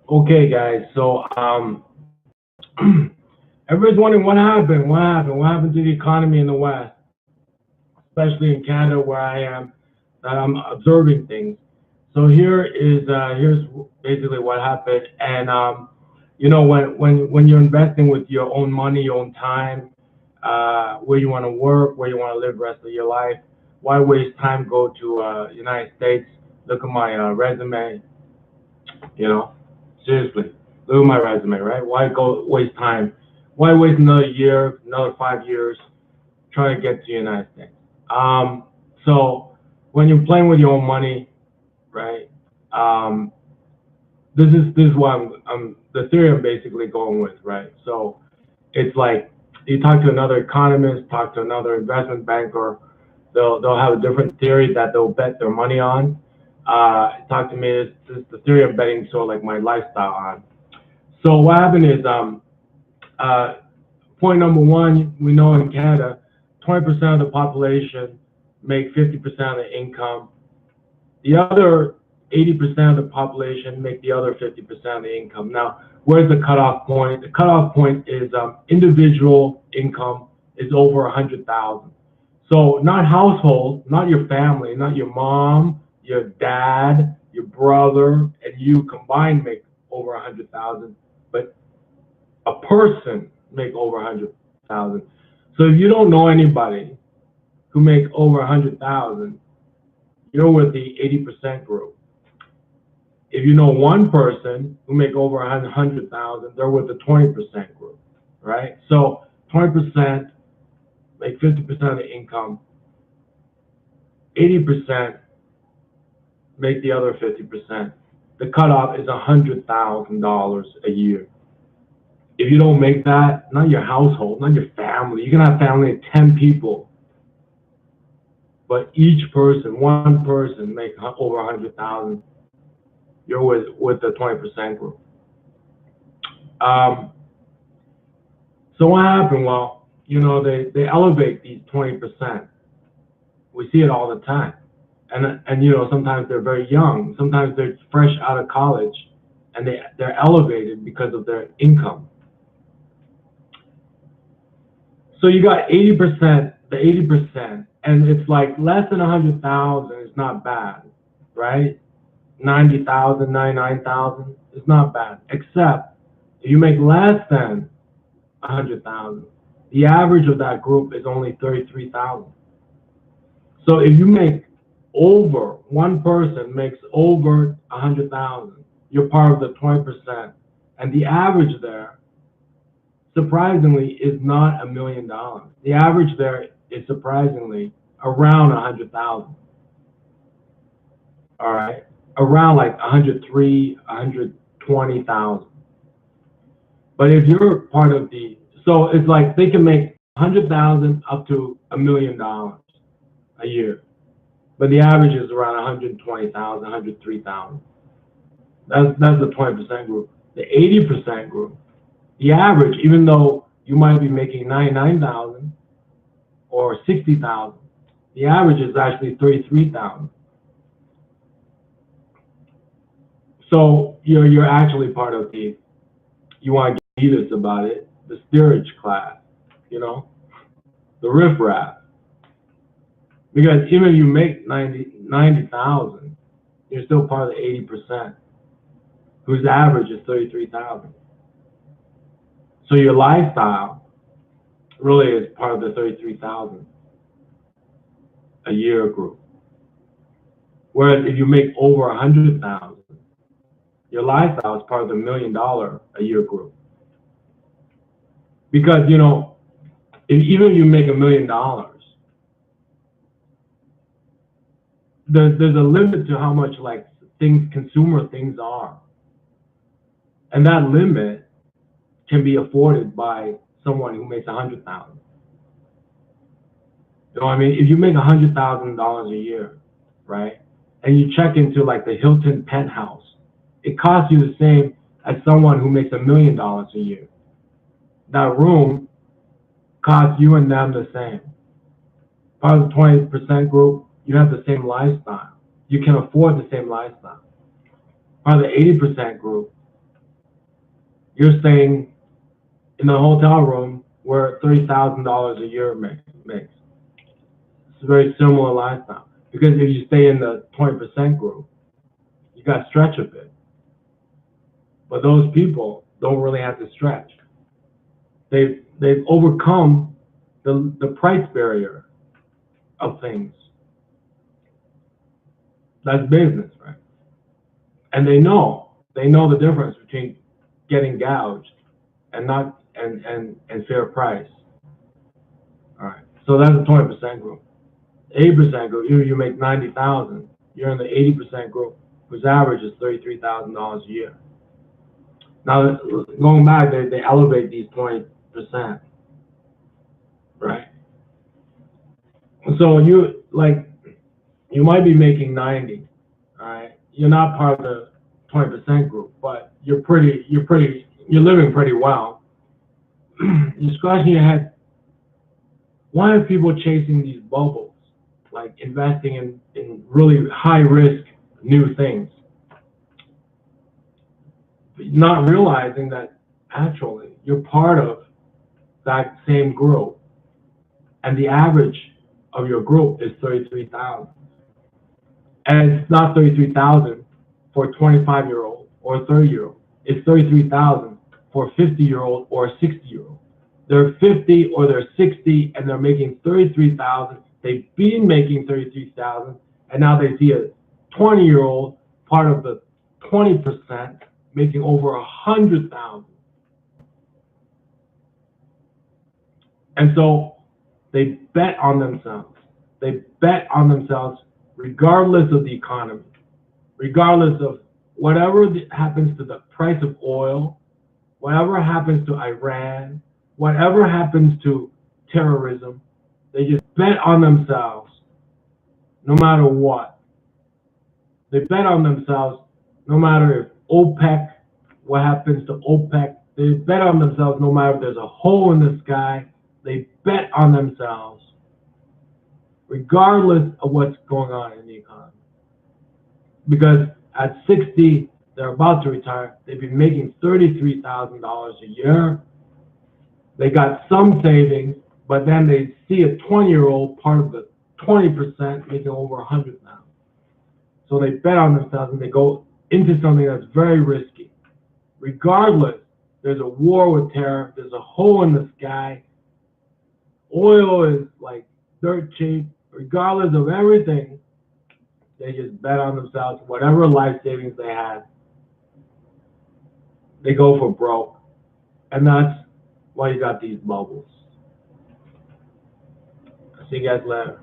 Okay, guys. So, everybody's wondering what happened. What happened to the economy in the West, especially in Canada, where I am, that I'm observing things. So here's basically what happened. And when you're investing with your own money, your own time, where you want to work, where you want to live the rest of your life, why waste time? Go to United States. Look at my resume. You know, seriously, look at my resume, right? Why go waste time? Why waste another year, another 5 years trying to get to the United States? So when you're playing with your own money, right? Um, this is what I'm the theory I'm basically going with, right? So it's like you talk to another economist, talk to another investment banker, they'll have a different theory that they'll bet their money on. Talk to me, it's the theory I'm betting sort of like my lifestyle on. So what happened is uh, point number one, we know in Canada, 20% of the population make 50% of the income. The other 80% of the population make the other 50% of the income. Now, where's the cutoff point? The cutoff point is individual income is over 100,000. So not household, not your family, not your mom, your dad, your brother, and you combined make over 100,000, but a person make over 100,000. So if you don't know anybody who make over 100,000, you're with the 80% group. If you know one person who make over 100,000, they're with the 20% group, right? So 20% make 50% of the income. 80% make the other 50%. The cutoff is $100,000 a year. If you don't make that, not your household, not your family, you can have family of 10 people, but each person, one person, make over 100,000. You're with the 20% group. So what happened? Well, they elevate these 20%. We see it all the time. And sometimes they're very young. Sometimes they're fresh out of college, and they're elevated because of their income. So you got 80%, the 80%, and it's like less than 100,000 is not bad, right? 90,000, 99,000 is not bad, except if you make less than 100,000, the average of that group is only 33,000. So if you make over, one person makes over 100,000, you're part of the 20%, and the average there, surprisingly, is not $1 million. The average there is surprisingly around 100,000. All right, around like 103, 120,000. But if you're part of so it's like they can make 100,000 up to $1 million a year, but the average is around 120,000, 103,000. That's the 20% group. The 80% group, the average, even though you might be making 99,000 or 60,000, the average is actually 33,000. So you're actually part of you want to get us about it, the steerage class, the riffraff. Because even if you make 90,000, you're still part of the 80%, whose average is 33,000. So your lifestyle really is part of the 33,000 a year group. Whereas if you make over 100,000, your lifestyle is part of the $1 million a year group. Because even if you make $1 million, there's a limit to how much like consumer things are, and that limit can be afforded by someone who makes 100,000. You know what I mean? If you make $100,000 a year, right, and you check into like the Hilton penthouse, it costs you the same as someone who makes $1 million a year. That room costs you and them the same. Part of the 20% group, you have the same lifestyle. You can afford the same lifestyle. Part of the 80% group, you're staying in the hotel room where $30,000 a year makes. It's a very similar lifestyle. Because if you stay in the 20% group, you got to stretch a bit. But those people don't really have to stretch. They've overcome the price barrier of things. That's business, right? And they know the difference between getting gouged and not and fair price. All right. So that's a 20% group. 80% group, you make 90,000. You're in the 80% group, whose average is $33,000 a year. Now, going back, they elevate these 20%, right? So you might be making 90, all right? You're not part of the 20% group, but you're living pretty well. You're scratching your head. Why are people chasing these bubbles, like investing in really high risk new things, not realizing that actually you're part of that same group, and the average of your group is 33,000, and it's not 33,000 for a 25-year-old or a 30-year-old. It's 33,000 for a 50-year-old or a 60-year-old. They're 50 or they're 60, and they're making 33,000. They've been making 33,000, and now they see a 20-year-old, part of the 20%, making over 100,000. And so they bet on themselves. They bet on themselves regardless of the economy, regardless of whatever happens to the price of oil, whatever happens to Iran, whatever happens to terrorism. They just bet on themselves no matter what. They bet on themselves no matter if OPEC, what happens to OPEC. They bet on themselves no matter if there's a hole in the sky. They bet on themselves regardless of what's going on in the economy. Because at 60, they're about to retire. They've been making $33,000 a year. They got some savings, but then they see a 20-year-old, part of the 20%, making over 100,000. So they bet on themselves and they go into something that's very risky. Regardless, there's a war with terror, there's a hole in the sky, oil is like dirt cheap. Regardless of everything, they just bet on themselves. Whatever life savings they had, they go for broke. And that's why you got these bubbles. See you guys later.